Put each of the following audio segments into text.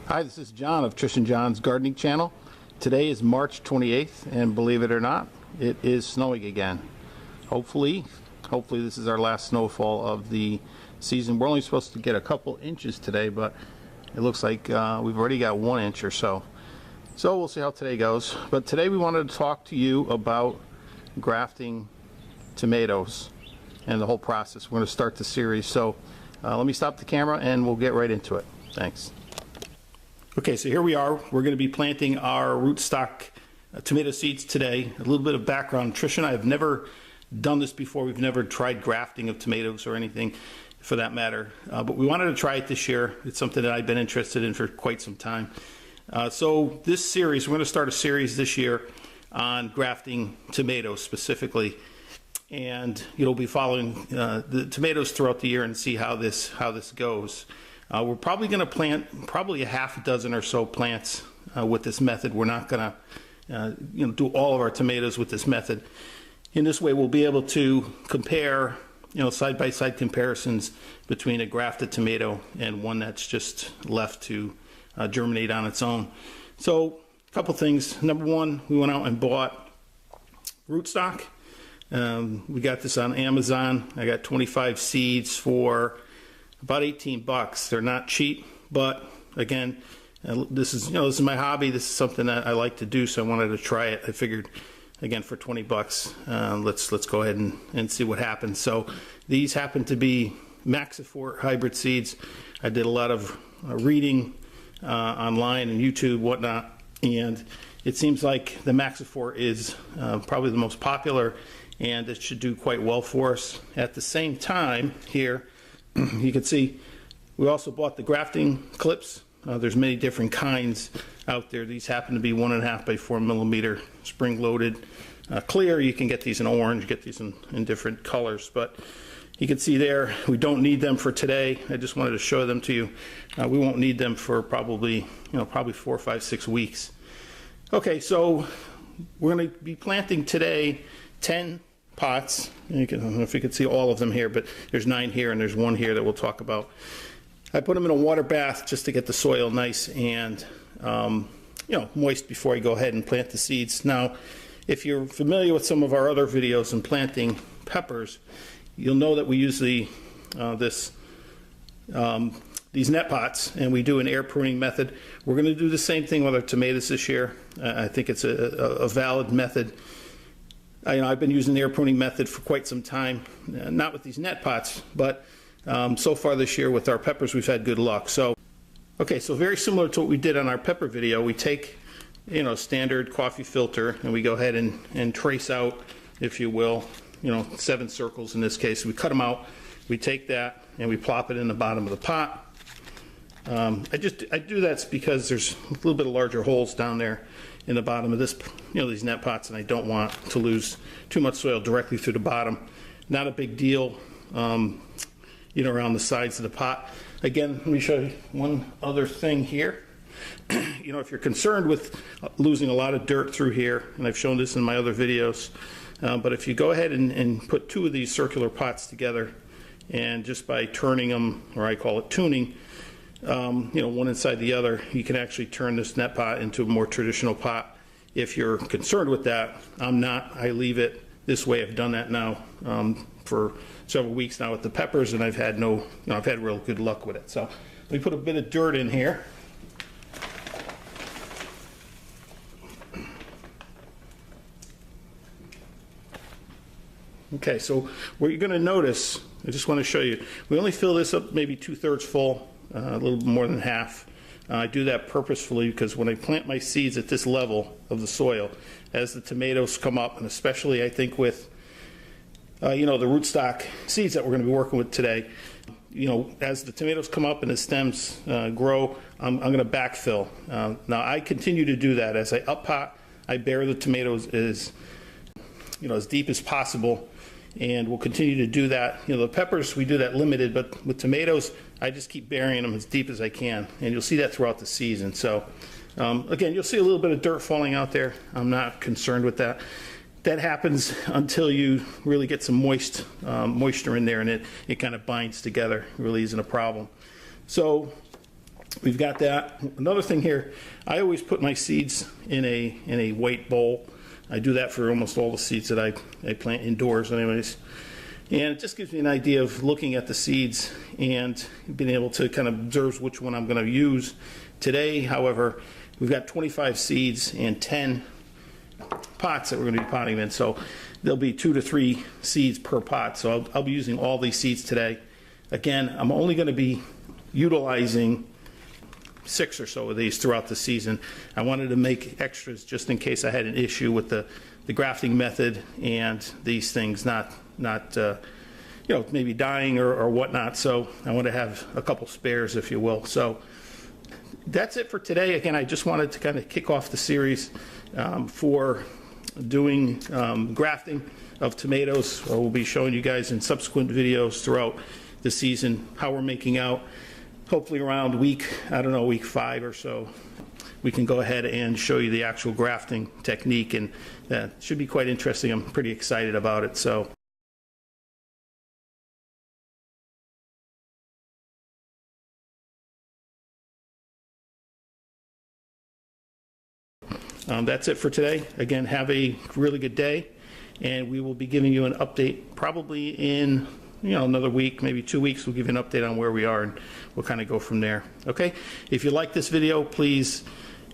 Hi, this is John of Trish and John's Gardening Channel. Today is March 28th, and believe it or not, it is snowing again. Hopefully this is our last snowfall of the season. We're only supposed to get a couple inches today, but it looks like we've already got 1 inch or so. So we'll see how today goes. But today we wanted to talk to you about grafting tomatoes and the whole process. We're going to start the series. So let me stop the camera and we'll get right into it. Thanks. Okay, so here we are. We're going to be planting our rootstock tomato seeds today. A little bit of background. Trish and I have never done this before. We've never tried grafting of tomatoes or anything for that matter. But we wanted to try it this year. It's something that I've been interested in for quite some time. So this series, we're going to start a series this year on grafting tomatoes specifically. And you'll be following the tomatoes throughout the year and see how this goes. We're probably going to plant probably a half a dozen or so plants with this method. We're not going to do all of our tomatoes with this method. In this way, we'll be able to compare, side-by-side comparisons between a grafted tomato and one that's just left to germinate on its own. So, a couple things. Number one, we went out and bought rootstock. We got this on Amazon. I got 25 seeds for about 18 bucks. They're not cheap, but again, this is my hobby. This is something that I like to do, so I wanted to try it. I figured, again, for 20 bucks, let's go ahead and see what happens. So these happen to be Maxifort hybrid seeds. I did a lot of reading online and YouTube, whatnot, and it seems like the Maxifort is probably the most popular, and it should do quite well for us. At the same time, here, you can see we also bought the grafting clips. There's many different kinds out there. These happen to be 1.5 by 4 millimeter spring loaded clear. You can get these in orange, get these in different colors, but you can see there we don't need them for today. I just wanted to show them to you. We won't need them for probably 4, 5, 6 weeks. Okay, so we're going to be planting today 10 pots. I don't know if you can see all of them here, but there's 9 here and there's 1 here that we'll talk about. I put them in a water bath just to get the soil nice and moist before I go ahead and plant the seeds. Now, if you're familiar with some of our other videos on planting peppers, you'll know that we use these net pots, and we do an air pruning method. We're going to do the same thing with our tomatoes this year. I think it's a valid method. I've been using the air pruning method for quite some time, not with these net pots, but so far this year with our peppers we've had good luck. So very similar to what we did on our pepper video, we take standard coffee filter and we go ahead and trace out, if you will, 7 circles in this case. We cut them out, we take that and we plop it in the bottom of the pot. I do that because there's a little bit of larger holes down there in the bottom of this, these net pots, and I don't want to lose too much soil directly through the bottom. Not a big deal, around the sides of the pot. Again, let me show you one other thing here. If you're concerned with losing a lot of dirt through here, and I've shown this in my other videos, but if you go ahead and put 2 of these circular pots together, and just by turning them, or I call it tuning, one inside the other, you can actually turn this net pot into a more traditional pot. If you're concerned with that, I'm not. I leave it this way. I've done that now for several weeks now with the peppers, and I've had I've had real good luck with it. So let me put a bit of dirt in here. Okay, so what you're going to notice, I just want to show you, we only fill this up maybe 2/3 full. A little more than half. I do that purposefully because when I plant my seeds at this level of the soil, as the tomatoes come up, and especially I think with the rootstock seeds that we're going to be working with today, as the tomatoes come up and the stems grow, I'm going to backfill. Now I continue to do that. As I up pot, I bury the tomatoes as deep as possible, and we'll continue to do that. The peppers, we do that limited, but with tomatoes, I just keep burying them as deep as I can, and you'll see that throughout the season. So again, you'll see a little bit of dirt falling out there. I'm not concerned with that. That happens until you really get some moisture in there, and it kind of binds together. It really isn't a problem. So we've got that. Another thing here, I always put my seeds in a white bowl. I do that for almost all the seeds that I plant indoors anyways. And it just gives me an idea of looking at the seeds and being able to kind of observe which one I'm going to use. Today, however, we've got 25 seeds and 10 pots that we're going to be potting in. So there'll be 2 to 3 seeds per pot. So I'll be using all these seeds today. Again, I'm only going to be utilizing 6 or so of these throughout the season. I wanted to make extras just in case I had an issue with the grafting method and these things not maybe dying or whatnot. So I want to have a couple spares, if you will. So that's it for today. Again, I just wanted to kind of kick off the series for doing grafting of tomatoes. We'll be showing you guys in subsequent videos throughout the season how we're making out. Hopefully around week 5 or so, we can go ahead and show you the actual grafting technique, and that should be quite interesting. I'm pretty excited about it. So that's it for today. Again, have a really good day, and we will be giving you an update probably in another week, maybe 2 weeks. We'll give you an update on where we are, and we'll kind of go from there. Okay? If you like this video, please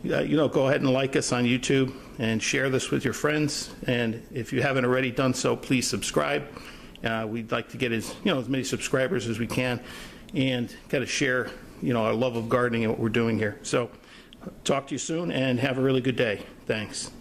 go ahead and like us on YouTube and share this with your friends. And if you haven't already done so, please subscribe. We'd like to get as many subscribers as we can, and kind of share our love of gardening and what we're doing here. So talk to you soon, and have a really good day. Thanks.